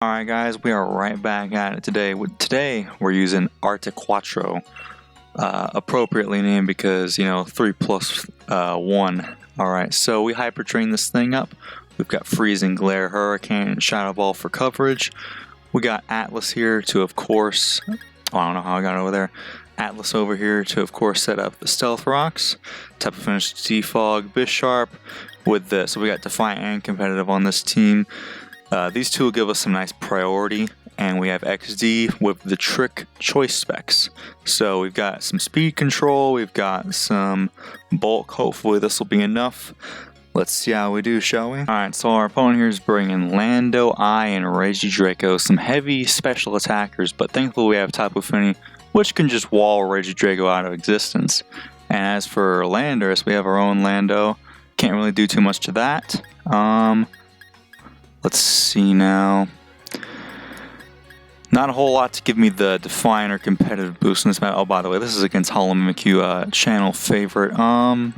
Alright guys, we are right back at it today. Today we're using Articuno, appropriately named because, 3 plus 1. Alright, so we hyper train this thing up. We've got Freezig Glare, Hurricane, and Shadow Ball for coverage. We got Atlas here to, of course, I don't know how I got over there. Atlas over here to, of course, set up the Stealth Rocks. Type of finish Defog, Bisharp with this. So we got Defiant and Competitive on this team. These two will give us some nice priority, and we have XD with the Trick Choice specs. So we've got some speed control, we've got some bulk. Hopefully this will be enough. Let's see how we do, shall we? Alright, so our opponent here is bringing Lando, I, and Regidrago, some heavy special attackers, but thankfully we have Tapu Fini, which can just wall Regidrago out of existence. And as for Landorus, we have our own Lando. Can't really do too much to that. Let's see now. Not a whole lot to give me the Defiant or competitive boost in this match. Oh, by the way, this is against Hollow Mimikyu, channel favorite. I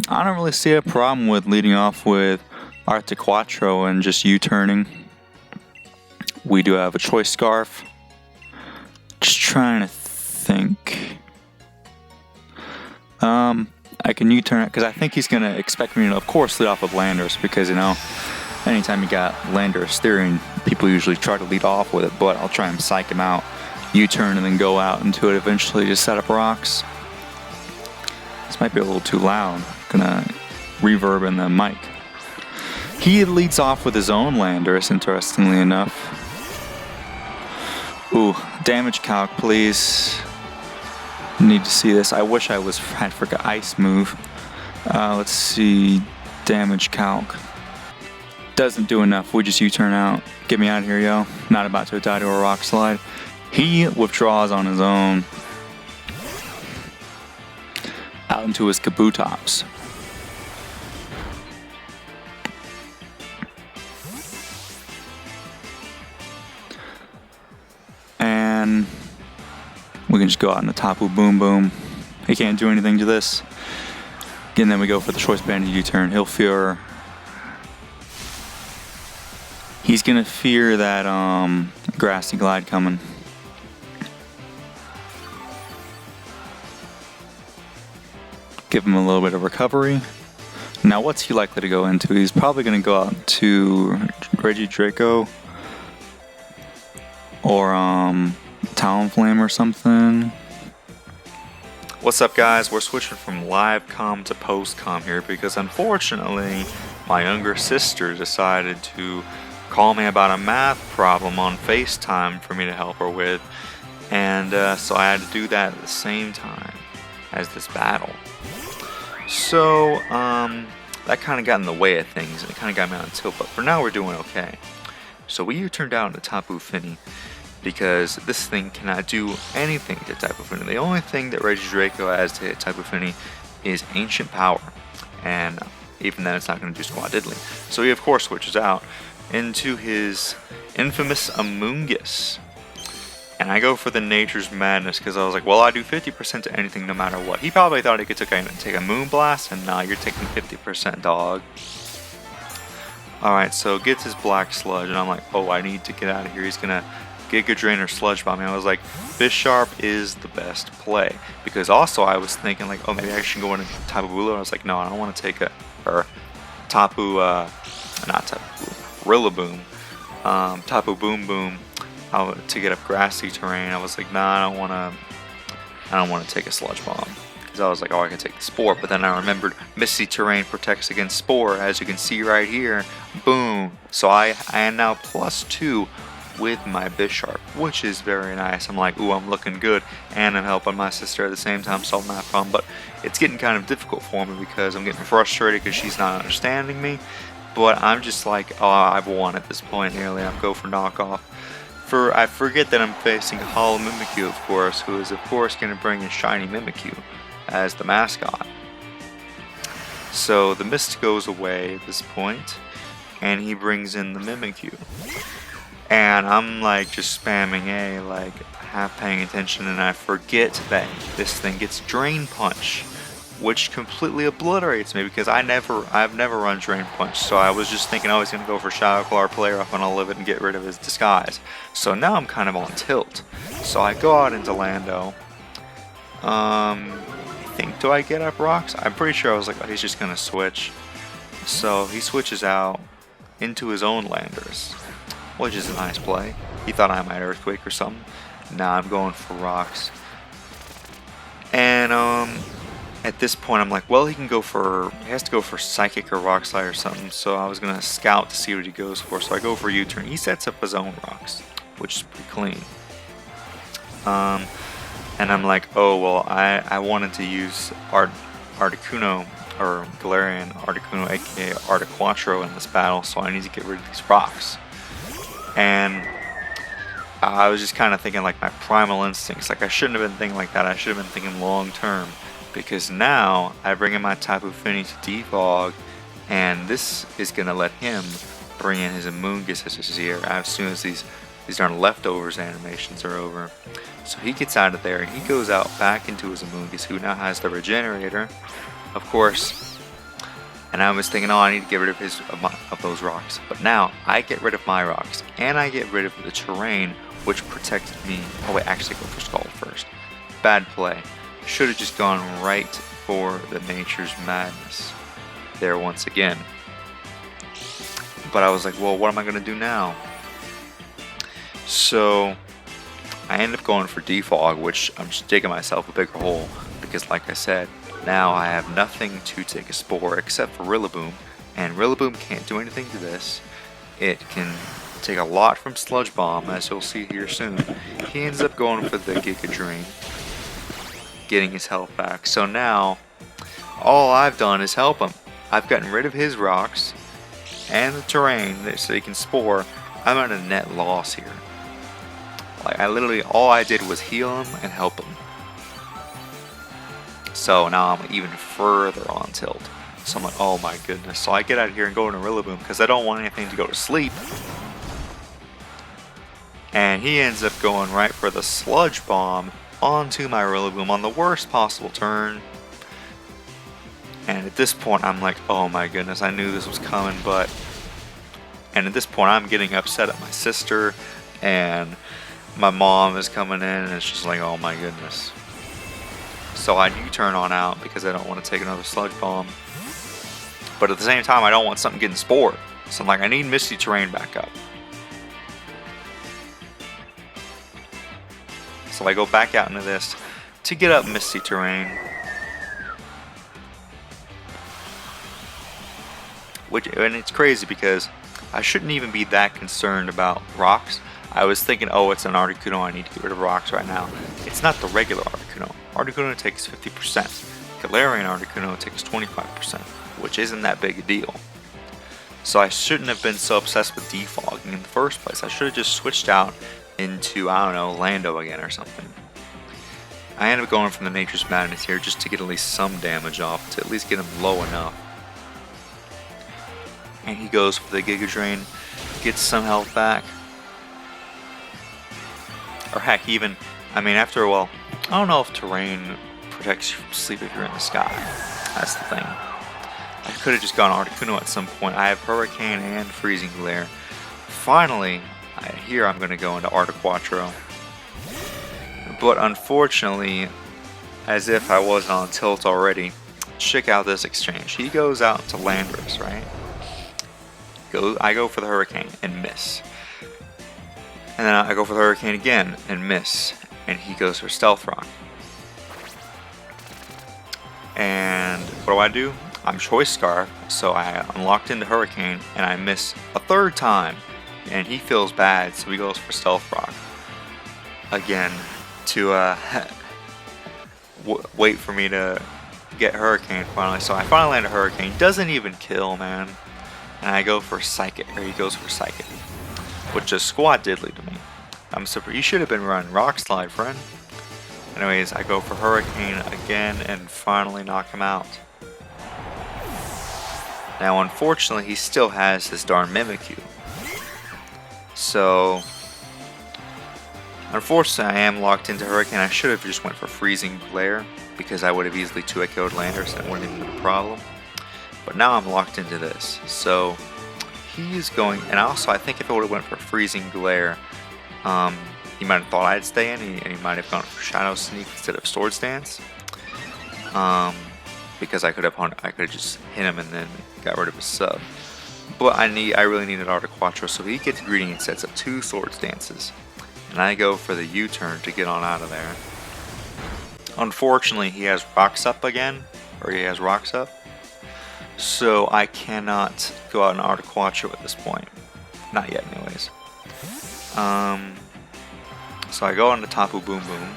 don't really see a problem with leading off with Articuno and just U-turning. We do have a Choice Scarf. Just trying to think. I can U-turn it because I think he's going to expect me to, of course, lead off with Landorus because, anytime you got Landorus Theory, people usually try to lead off with it, but I'll try and psych him out, U-turn, and then go out into it eventually to set up rocks. This might be a little too loud. Gonna reverb in the mic. He leads off with his own Landorus, interestingly enough. Ooh, damage calc, please. Need to see this. I wish I had forgot Ice move. Let's see, damage calc. Doesn't do enough. We just U-turn out. Get me out of here, yo. Not about to die to a rock slide. He withdraws on his own. Out into his Kabutops. And we can just go out in the Tapu Boom Boom. He can't do anything to this. And then we go for the Choice Banded U-turn. He'll fear. He's gonna fear that Grassy Glide coming. Give him a little bit of recovery. Now what's he likely to go into? He's probably gonna go out to Regidrago or Talonflame or something. What's up, guys? We're switching from live comm to post comm here because unfortunately my younger sister decided to call me about a math problem on FaceTime for me to help her with, and so I had to do that at the same time as this battle. So that kind of got in the way of things, and it kind of got me on tilt, but for now we're doing okay. So we U-turned out into Tapu Fini because this thing cannot do anything to Tapu Fini. The only thing that Regidrago has to hit Tapu Fini is Ancient Power, and even then it's not going to do squat diddly. So he of course switches out into his infamous Amoonguss. And I go for the Nature's Madness because I was like, well, I do 50% to anything no matter what. He probably thought he could take a Moonblast, and now you're taking 50%, dog. Alright, so gets his Black Sludge, and I'm like, oh, I need to get out of here. He's gonna Giga Drain or Sludge Bomb me. I was like, Bisharp is the best play. Because also I was thinking like, oh, maybe I should go into Tapu Bulu. I was like, no, I don't want to take Tapu, not Tapu, Rillaboom, Tapu Boom Boom to get up grassy terrain. I was like, nah, I don't want to take a Sludge Bomb because I was like, oh, I could take the Spore, but then I remembered Misty Terrain protects against Spore, as you can see right here. Boom! So I am now +2 with my Bisharp, which is very nice. I'm like, ooh, I'm looking good, and I'm helping my sister at the same time solve my problem. But it's getting kind of difficult for me because I'm getting frustrated because she's not understanding me. But I'm just like, oh, I've won at this point nearly. I'm go for knockoff. I forget that I'm facing Hollow Mimikyu, of course, who is of course going to bring in Shiny Mimikyu as the mascot. So the mist goes away at this point, and he brings in the Mimikyu. And I'm like just spamming A, like half paying attention, and I forget that this thing gets Drain Punch which completely obliterates me because I've never run Drain Punch, so I was just thinking I was gonna go for Shadow Claw Player Up and I'll live it and get rid of his disguise. So now I'm kind of on tilt. So I go out into Lando. I think, do I get up rocks? I'm pretty sure I was like, oh, he's just gonna switch. So he switches out into his own landers, which is a nice play. He thought I might Earthquake or something. Now I'm going for rocks. And at this point I'm like, well, he has to go for Psychic or Rock Slide or something. So I was gonna scout to see what he goes for. So I go for U-turn. He sets up his own rocks, which is pretty clean. And I'm like, oh well, I wanted to use Articuno or Galarian Articuno, aka Artiquatro, in this battle, so I need to get rid of these rocks. And I was just kind of thinking like my primal instincts. Like I shouldn't have been thinking like that. I should have been thinking long term, because now I bring in my Tapu Fini to defog, and this is gonna let him bring in his Amoonguss as his ear as soon as these darn leftovers animations are over. So he gets out of there and he goes out back into his Amoonguss, who now has the Regenerator, of course. And I was thinking, oh, I need to get rid of those rocks. But now I get rid of my rocks and I get rid of the terrain, which protected me. Oh wait, actually go for Skull first. Bad play. Should have just gone right for the Nature's Madness there once again. But I was like, well, what am I going to do now? So I ended up going for Defog, which I'm just digging myself a bigger hole, because like I said, now I have nothing to take a Spore except for Rillaboom, and Rillaboom can't do anything to this. It can take a lot from Sludge Bomb, as you'll see here soon. He ends up going for the Giga Drain, getting his health back. So now all I've done is help him. I've gotten rid of his rocks and the terrain so he can Spore. I'm at a net loss here. Like all I did was heal him and help him. So now I'm even further on tilt. So I'm like, oh my goodness. So I get out of here and go into Rillaboom because I don't want anything to go to sleep. And he ends up going right for the Sludge Bomb onto my Rillaboom on the worst possible turn. And at this point I'm like, oh my goodness, I knew this was coming, but... And at this point I'm getting upset at my sister, and my mom is coming in, and it's just like, oh my goodness. So I U-turn on out because I don't want to take another Sludge Bomb. But at the same time, I don't want something getting Spored. So I'm like, I need Misty Terrain back up. So I go back out into this to get up Misty Terrain. And it's crazy because I shouldn't even be that concerned about rocks. I was thinking, oh, it's an Articuno, I need to get rid of rocks right now. It's not the regular Articuno. Articuno takes 50%. Galarian Articuno takes 25%, which isn't that big a deal. So I shouldn't have been so obsessed with defogging in the first place. I should have just switched out into, I don't know, Lando again or something. I ended up going from the Nature's Madness here just to get at least some damage off, to at least get him low enough. And he goes for the Giga Drain, gets some health back. Or heck, even, I mean, after a while, I don't know if terrain protects you from sleep if you're in the sky. That's the thing. I could have just gone Articuno at some point. I have Hurricane and Freezig Glare. Finally, here I'm going to go into Artiquatro. But unfortunately, as if I wasn't on tilt already, check out this exchange. He goes out to Landorus, right? I go for the Hurricane and miss. And then I go for the Hurricane again and miss. And he goes for Stealth Rock. And what do? I'm Choice Scarf, so I unlocked into Hurricane and I miss a third time. And he feels bad, so he goes for Stealth Rock again to wait for me to get Hurricane finally. So I finally land a Hurricane. Doesn't even kill, man. And I go for Psychic, or he goes for Psychic, which is squat diddly to me. I'm super. You should have been running Rock Slide, friend. Anyways, I go for Hurricane again and finally knock him out. Now, unfortunately, he still has his darn Mimikyu. So, unfortunately, I am locked into Hurricane. I should have just went for Freezig Glare, because I would have easily 2-KO'd Landorus and it wouldn't even been a problem. But now I'm locked into this. So he's going, and also I think if I would have went for Freezig Glare, he might have thought I'd stay in, and he might have gone for Shadow Sneak instead of Swords Dance. Because I could have just hit him and then got rid of his sub. But I really needed Artiquacho, so he gets greedy and sets up 2 Swords Dances. And I go for the U-turn to get on out of there. Unfortunately, he has Rocks Up again, or he has Rocks Up. So I cannot go out and Artiquacho at this point. Not yet, anyways. So I go on to Tapu Boom Boom.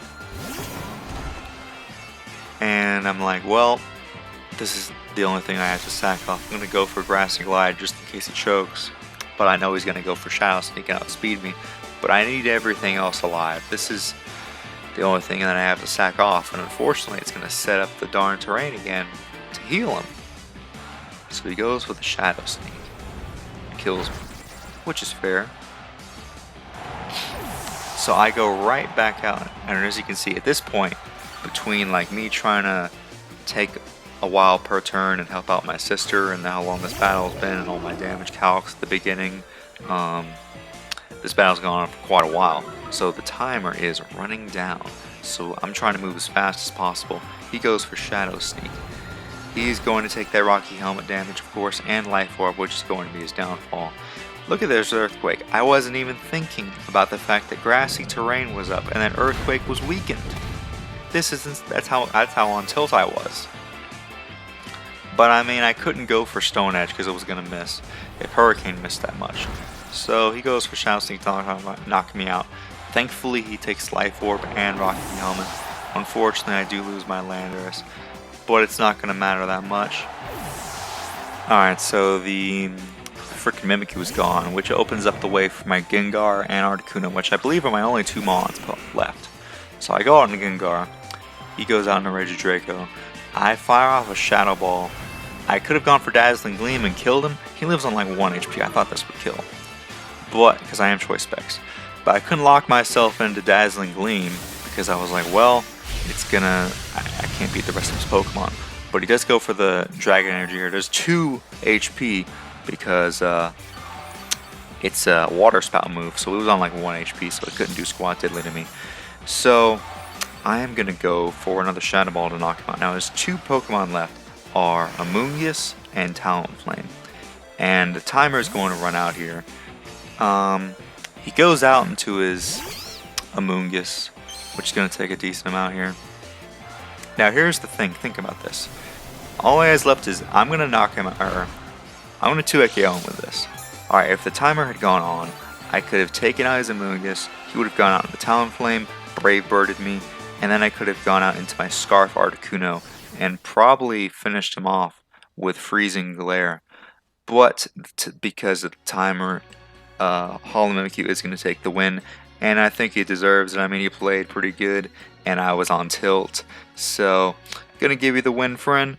And I'm like, well, this is the only thing I have to sack off. I'm going to go for Grassy Glide just in case he chokes. But I know he's going to go for Shadow Sneak and outspeed me. But I need everything else alive. This is the only thing that I have to sack off. And unfortunately, it's going to set up the darn terrain again to heal him. So he goes with the Shadow Sneak. Kills me, which is fair. So I go right back out. And as you can see, at this point, between like me trying to take a while per turn and help out my sister and how long this battle's been and all my damage calcs at the beginning, this battle's gone on for quite a while. So the timer is running down. So I'm trying to move as fast as possible. He goes for Shadow Sneak. He's going to take that Rocky Helmet damage, of course, and Life Orb, which is going to be his downfall. Look at this Earthquake. I wasn't even thinking about the fact that grassy terrain was up and that Earthquake was weakened. That's how on tilt I was. But I mean, I couldn't go for Stone Edge because it was gonna miss if Hurricane missed that much. So he goes for Shadow Sneak to knock me out. Thankfully, he takes Life Orb and Rocky Helmet. Unfortunately, I do lose my Landorus, but it's not gonna matter that much. All right, so the freaking Mimikyu is gone, which opens up the way for my Gengar and Articuno, which I believe are my only 2 mons left. So I go out into Gengar. He goes out into Regidraco. I fire off a Shadow Ball. I could have gone for Dazzling Gleam and killed him. He lives on like 1 HP. I thought this would kill. But, because I am Choice Specs. But I couldn't lock myself into Dazzling Gleam because I was like, well, it's gonna... I can't beat the rest of his Pokemon. But he does go for the Dragon Energy here. There's 2 HP because it's a Water Spout move. So it was on like 1 HP, so it couldn't do squat diddly to me. So I am going to go for another Shadow Ball to knock him out. Now his 2 Pokemon left are Amoonguss and Talonflame. And the timer is going to run out here. He goes out into his Amoonguss, which is going to take a decent amount here. Now here's the thing, think about this. All he has left is, I'm going to knock him out, or I'm going to 2-KO him with this. Alright, if the timer had gone on, I could have taken out his Amoonguss, he would have gone out into Talonflame, Brave Birded me, and then I could have gone out into my Scarf Articuno and probably finished him off with Freezig Glare. But because of the timer, Hollow Mimikyu is going to take the win, and I think he deserves it. I mean, he played pretty good, and I was on tilt. So, going to give you the win, friend.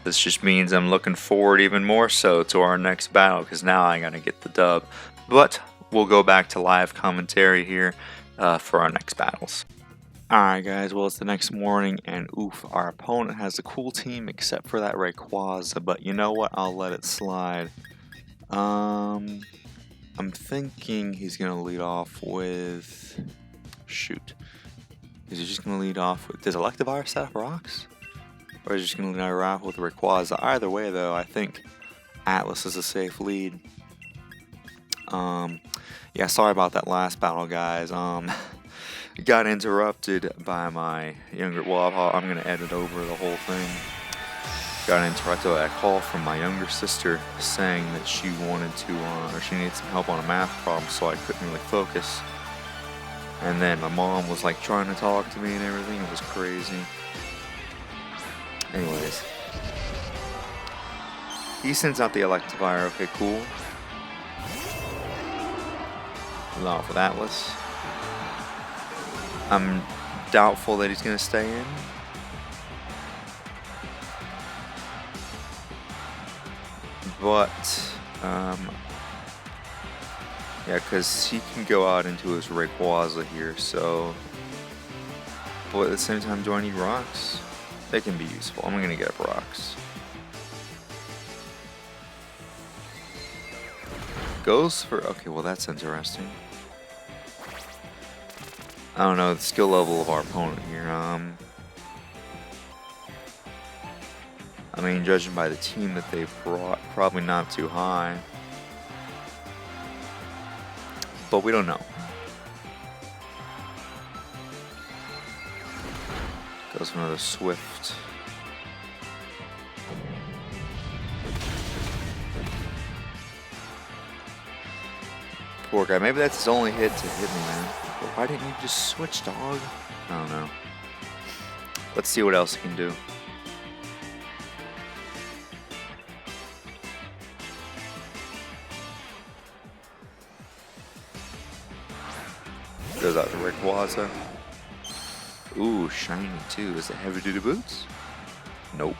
This just means I'm looking forward even more so to our next battle, because now I got to get the dub. But we'll go back to live commentary here for our next battles. Alright guys, well it's the next morning and oof, our opponent has a cool team except for that Rayquaza, but you know what, I'll let it slide. I'm thinking he's going to lead off with... Shoot. Is he just going to lead off with... Does Electivire set up rocks? Or is he just going to lead off with Rayquaza? Either way though, I think Atlas is a safe lead. Yeah, sorry about that last battle guys. Got interrupted by my younger... Well, I'm going to edit over the whole thing. Got interrupted by a call from my younger sister saying that she wanted to, or she needed some help on a math problem, so I couldn't really focus. And then my mom was like trying to talk to me and everything. It was crazy. Anyways. He sends out the Electivire. Okay, cool. Allow for Atlas. I'm doubtful that he's going to stay in. But, yeah, because he can go out into his Rayquaza here, so But at the same time, do I need rocks? They can be useful. I'm gonna get up rocks. Goes for, okay, well that's interesting. I don't know the skill level of our opponent here. I mean, judging by the team that they've brought, probably not too high. But we don't know. Goes for another Swift. Poor guy. Maybe that's his only hit to hit me, man. Why didn't you just switch, dog? I don't know. Let's see what else he can do. Goes out to Rayquaza. Ooh, shiny too. Is it heavy duty boots? Nope.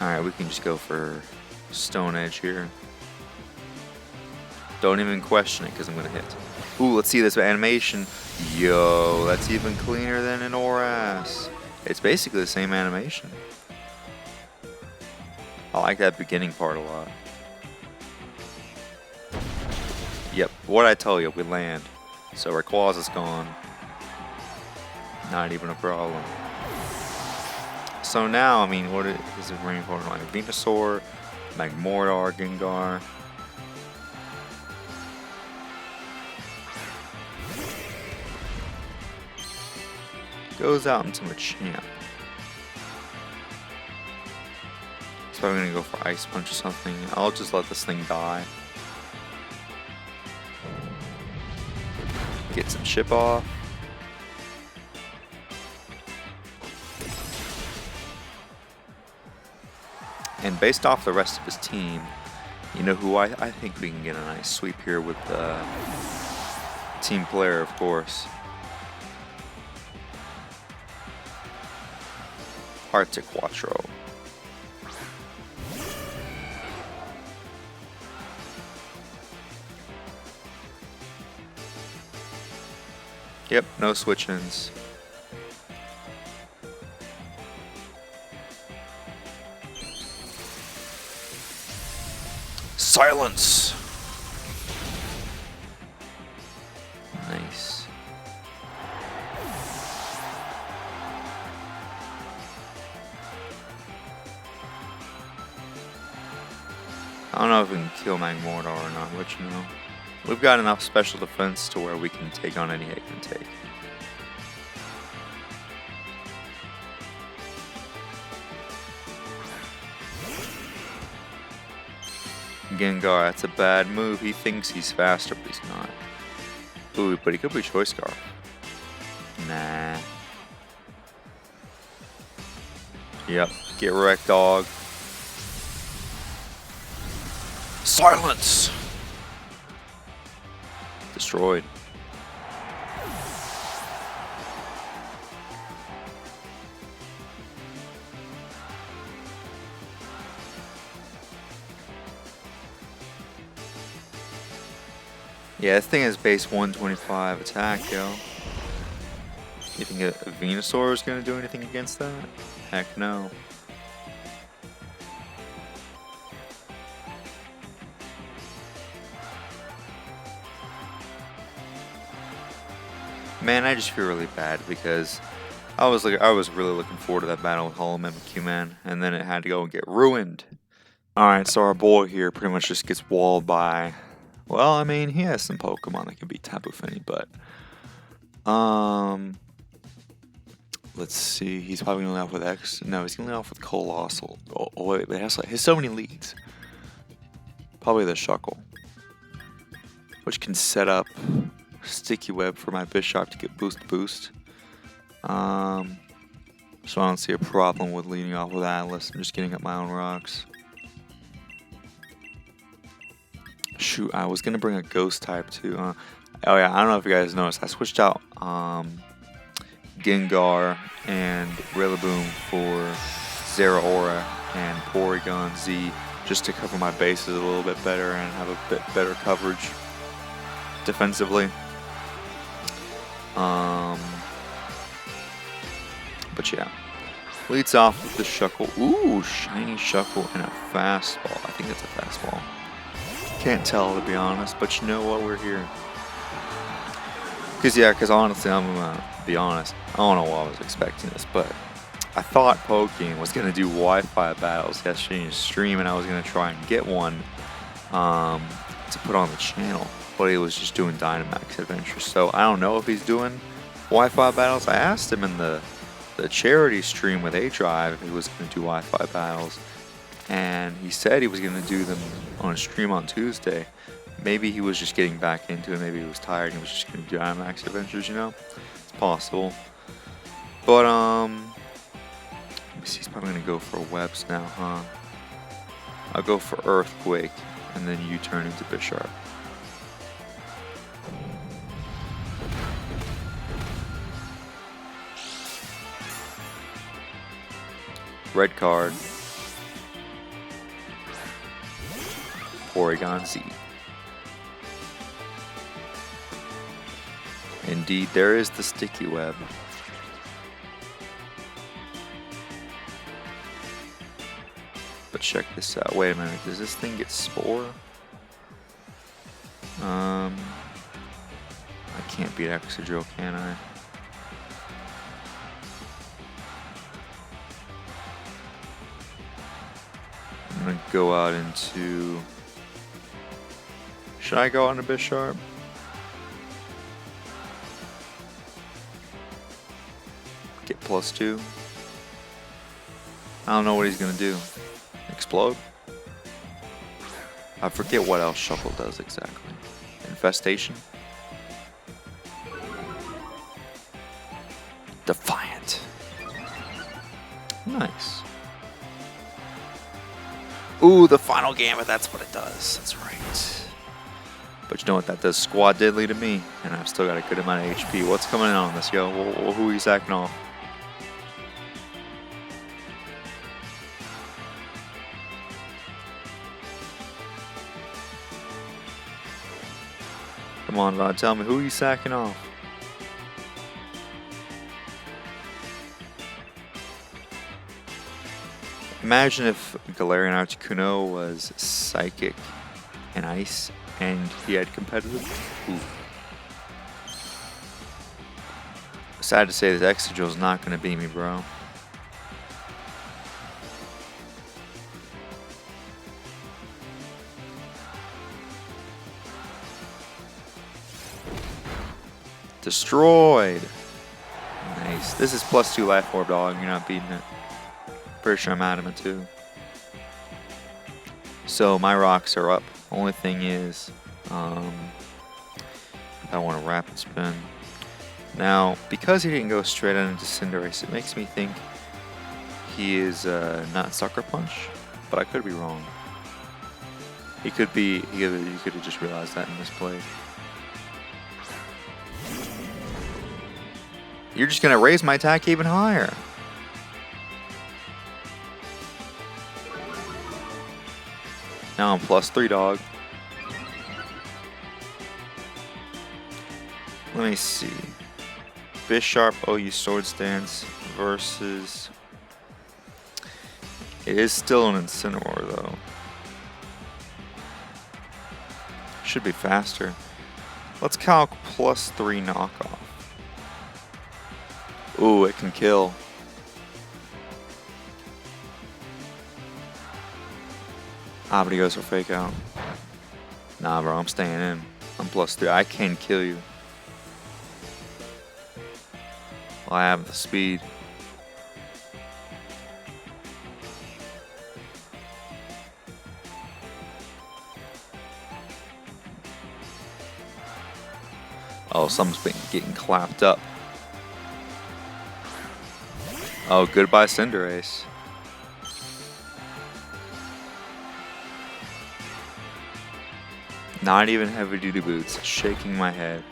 Alright, we can just go for Stone Edge here. Don't even question it because I'm going to hit. Ooh, let's see this animation. Yo, that's even cleaner than an Oras. It's basically the same animation. I like that beginning part a lot. Yep, what'd I tell you? We land. So Rayquaza's gone. Not even a problem. So now, I mean, what is it raining for? Like Venusaur, Magmortar, Gengar. Goes out into Machamp. So I'm gonna go for Ice Punch or something. I'll just let this thing die. Get some chip off. And based off the rest of his team, you know who I think we can get a nice sweep here with Team Player, of course. Articuno. Yep, no switch-ins. Silence! Nice. I don't know if we can kill Magmortar or not, which you know. We've got enough special defense to where we can take on any it can take. Gengar, that's a bad move. He thinks he's faster, but he's not. Ooh, but he could be Choice Scarf. Nah. Yep, get wrecked, dog. Silence! Destroyed. Yeah, this thing has base 125 attack, yo. You think a Venusaur is going to do anything against that? Heck no. Man, I just feel really bad because I was really looking forward to that battle with Hollow Mimikyu, man, and then it had to go and get ruined. Alright, so our boy here pretty much just gets walled by, well, I mean, he has some Pokemon that can beat Tapu Fini, but let's see, he's probably gonna lead off with X. No, he's gonna lead off with Colossal. Oh wait, but he has so many leads. Probably the Shuckle, which can set up Sticky Web for my Bishop to get boost. So I don't see a problem with leading off with Atlas. I'm just getting up my own rocks. Shoot, I was gonna bring a Ghost type too. Oh yeah, I don't know if you guys noticed. I switched out Gengar and Rillaboom for Zeraora and Porygon Z just to cover my bases a little bit better and have a bit better coverage defensively. But yeah. Leads off with the Shuckle. Ooh, shiny Shuckle and a fastball. I think it's a fastball. Can't tell, to be honest, but you know what? We're here. Because honestly, I'm going to be honest. I don't know what I was expecting this, but I thought Poking was going to do Wi-Fi battles yesterday in his stream, and I was going to try and get one to put on the channel. But he was just doing Dynamax Adventures. So I don't know if he's doing Wi-Fi battles. I asked him in the charity stream with A-Drive if he was going to do Wi-Fi battles, and he said he was going to do them on a stream on Tuesday. Maybe he was just getting back into it. Maybe he was tired and he was just going to do Dynamax Adventures, you know? It's possible. But, let me see, he's probably going to go for Webs now, huh? I'll go for Earthquake, and then you turn into Bisharp. Red card. Porygon Z. Indeed, there is the sticky web. But check this out. Wait a minute. Does this thing get Spore? I can't beat Excadrill, can I? I'm gonna go out into. Should I go on to Bisharp? Get +2. I don't know what he's gonna do. Explode? I forget what else Shuckle does exactly. Infestation? Defiant. Nice. Ooh, the final Gambit, that's what it does. That's right. But you know what that does? Squad Deadly to me. And I've still got a good amount of HP. What's coming in on this, yo? Who are you sacking off? Come on, Rod, tell me, who are you sacking off? Imagine if Galarian Articuno was Psychic and Ice, and he had competitive. Ooh. Sad to say, this Excadrill is not going to beat me, bro. Destroyed. Nice. This is +2 Life Orb, dog. You're not beating it. Pretty sure I'm adamant too. So my rocks are up. Only thing is, I want to Rapid Spin. Now, because he didn't go straight on into Cinderace, it makes me think he is not Sucker Punch, but I could be wrong. He could be. He could have just realized that and misplayed. You're just gonna raise my attack even higher. Now I'm +3, dog. Let me see. Bisharp OU Sword Stance versus. It is still an Incineroar though. Should be faster. Let's calc +3 knockoff. Ooh, it can kill. Ah, but he goes for Fake Out. Nah, bro, I'm staying in. I'm +3. I can kill you. Well, I have the speed. Oh, someone's been getting clapped up. Oh, goodbye Cinderace. Not even heavy duty boots, shaking my head.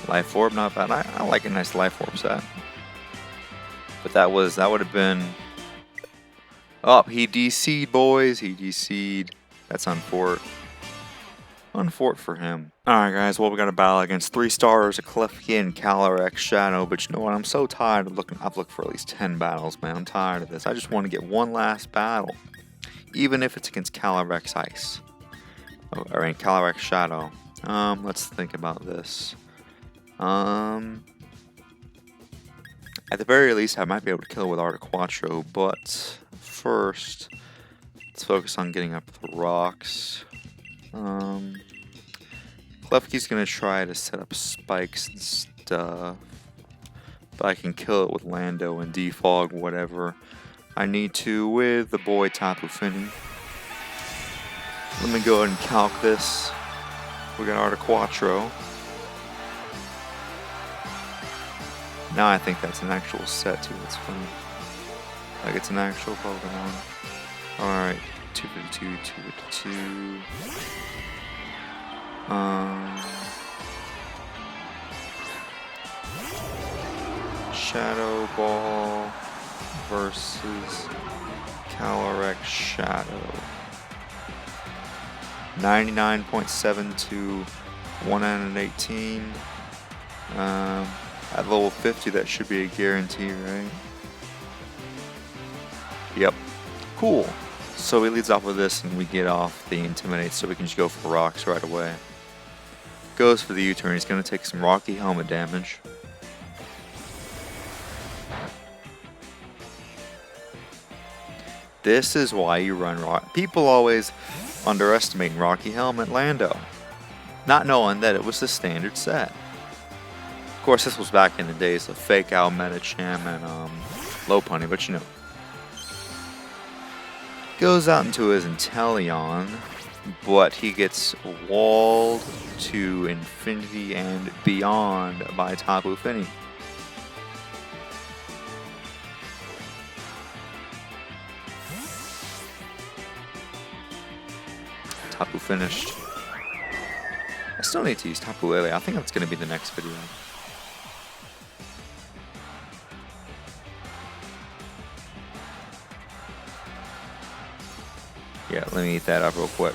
Life Orb, not bad. I like a nice Life Orb set. But that would have been. Oh, he DC'd, boys. He DC'd. That's on Fort. Unfort for him. Alright guys, well we got a battle against 3 stars, a Klefki and CALYREX Shadow, but you know what, I'm so tired of looking. I've looked for at least 10 battles, man. I'm tired of this. I just want to get one last battle. Even if it's against CALYREX Ice. Oh, or in CALYREX Shadow. Let's think about this. At the very least, I might be able to kill it with Articuno, but first, let's focus on getting up the rocks. Klefki's gonna try to set up spikes and stuff, but I can kill it with Lando and defog whatever I need to with the boy Tapu Fini. Let me go ahead and calc this. We got Articuno. Now I think that's an actual set too. It's funny. Like it's an actual Pokemon. Alright, 252, 252. Shadow Ball versus CALYREX Shadow. 99.7 to 118. At level 50, that should be a guarantee, right? Yep. Cool. So he leads off with this, and we get off the Intimidate, so we can just go for rocks right away. Goes for the U-turn. He's going to take some Rocky Helmet damage. This is why you run Rock. People always underestimate Rocky Helmet Lando, not knowing that it was the standard set. Of course, this was back in the days of Fake Out, Metacham, and Lopunny, but you know. Goes out into his Inteleon, but he gets walled to infinity and beyond by Tapu Fini. Tapu finished. I still need to use Tapu Lele. I think that's going to be the next video. Yeah, let me eat that up real quick.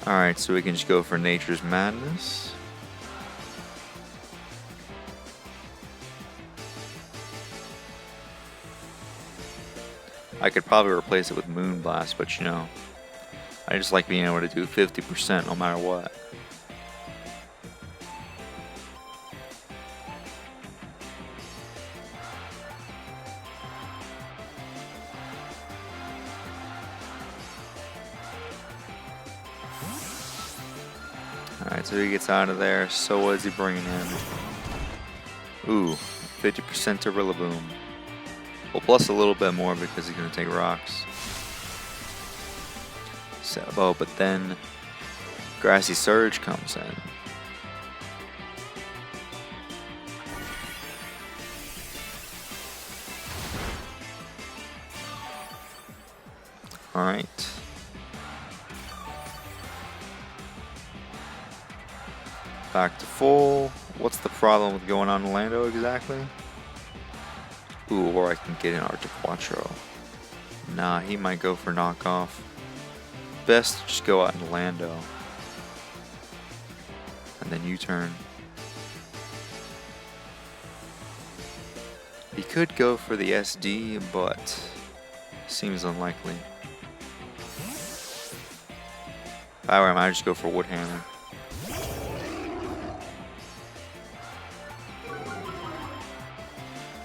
Alright, so we can just go for Nature's Madness. I could probably replace it with Moonblast, but you know, I just like being able to do 50% no matter what. Alright, so he gets out of there. So what is he bringing in? Ooh, 50% to Rillaboom. Well, plus a little bit more because he's going to take rocks. So, but then Grassy Surge comes in. Alright. Back to full. What's the problem with going on Lando exactly? Ooh, or I can get an Articuno. Nah, he might go for knockoff. Best to just go out and Lando. And then U-turn. He could go for the SD, but seems unlikely. If I were him, I'd just go for Wood Hammer.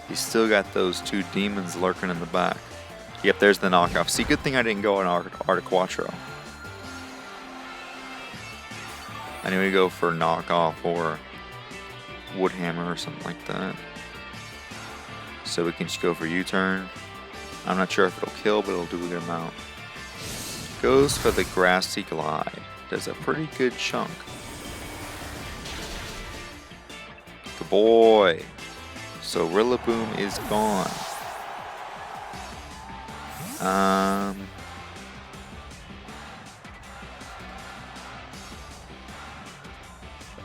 He's still got those two demons lurking in the back. Yep, there's the knockoff. See, good thing I didn't go on Articuno. I knew he'd go for knockoff or Wood Hammer or something like that. So we can just go for U-turn. I'm not sure if it'll kill, but it'll do a good amount. Goes for the Grassy Glide. Does a pretty good chunk. Good boy. So Rillaboom is gone.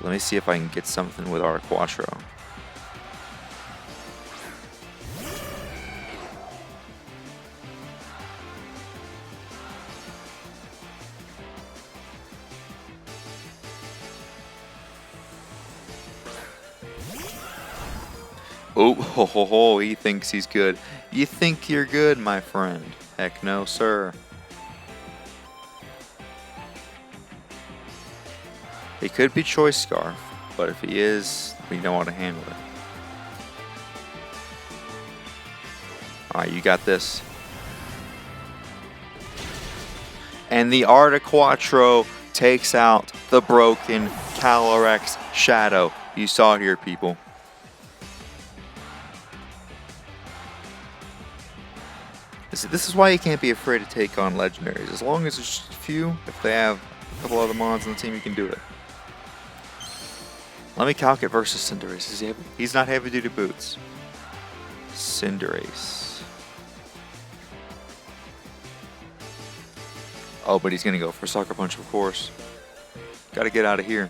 Let me see if I can get something with Articuno. Oh, ho, ho, ho, he thinks he's good. You think you're good, my friend? Heck no, sir. He could be Choice Scarf, but if he is, we know how to handle it. Alright, you got this. And the Articuno takes out the broken CALYREX Shadow. You saw it here, people. This is why you can't be afraid to take on legendaries. As long as it's just a few, if they have a couple other mods on the team, you can do it. Let me calc it versus Cinderace. He's not heavy duty boots. Cinderace. Oh, but he's gonna go for Sucker Punch, of course. Gotta get out of here.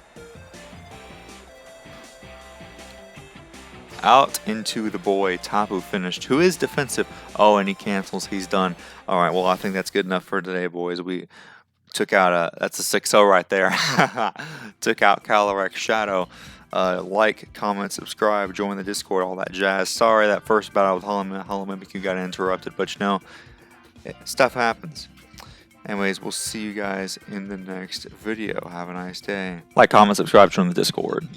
Out into the boy, Tapu finished, who is defensive. Oh, and he cancels. He's done. All right, well, I think that's good enough for today, boys. We took out that's a 6-0 right there. Took out CALYREX Shadow. Like, comment, subscribe, join the Discord, all that jazz. Sorry that first battle with Hollow Mimikyu got interrupted, but you know, stuff happens. Anyways, we'll see you guys in the next video. Have a nice day. Like, comment, subscribe, join the Discord.